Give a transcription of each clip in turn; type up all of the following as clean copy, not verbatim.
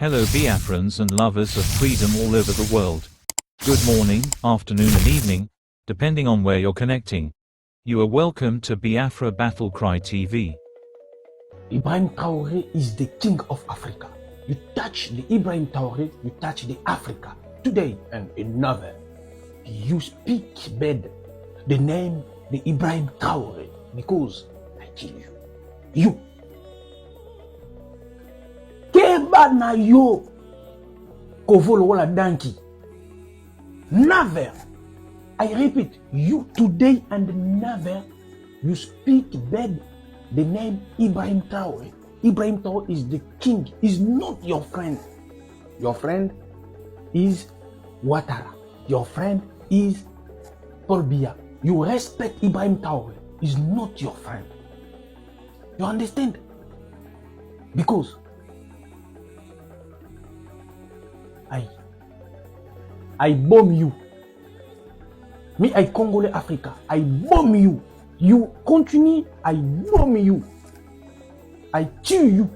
Hello Biafrans and lovers of freedom all over the world. Good morning, afternoon and evening, depending on where you're connecting. You are welcome to Biafra Battle Cry TV. Ibrahim Traoré is the king of Africa. You touch the Ibrahim Traoré, you touch the Africa. Today and another, you speak bad the name the Ibrahim Traoré because I kill you. You. Keba na yo kovolo wala danki. Never. I repeat, you today and never you speak bad the name Ibrahim Traoré. Ibrahim Traoré is the king, is not your friend. Your friend is Ouattara. Your friend is Paul Biya. You respect Ibrahim Traoré, is not your friend. You understand? Because I bomb you. Me, I Congolais Africa. I bomb you. You continue, I bomb you. I tue you.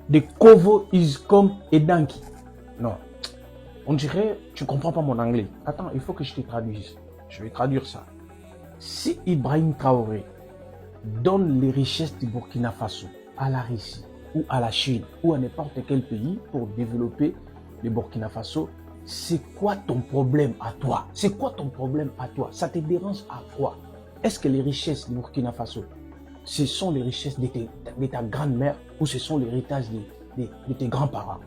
The cover is comme a donkey. Non. On dirait, tu comprends pas mon anglais. Attends, il faut que je te traduise. Je vais traduire ça. Si Ibrahim Traoré donne les richesses du Burkina Faso à la Russie ou à la Chine ou à n'importe quel pays pour développer le Burkina Faso, c'est quoi ton problème à toi? C'est quoi ton problème à toi? Ça te dérange à quoi? Est-ce que les richesses du Burkina Faso, ce sont les richesses de ta grand-mère ou ce sont l'héritage de tes grands-parents?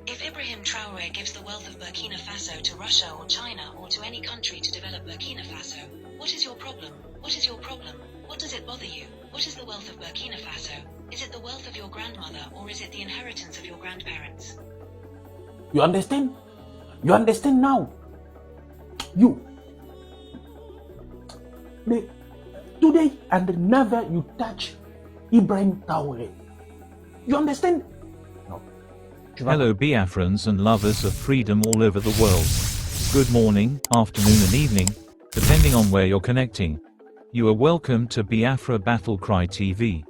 If Ibrahim Traoré gives the wealth of Burkina Faso to Russia or China or to any country to develop Burkina Faso, what is your problem? What is your problem? What does it bother you? What is the wealth of Burkina Faso? Is it the wealth of your grandmother or is it the inheritance of your grandparents? You understand? You understand now? You. Today and never you touch Ibrahim Traoré. You understand? No. Hello Biafrans and lovers of freedom all over the world. Good morning, afternoon and evening, depending on where you're connecting. You are welcome to Biafra Battle Cry TV.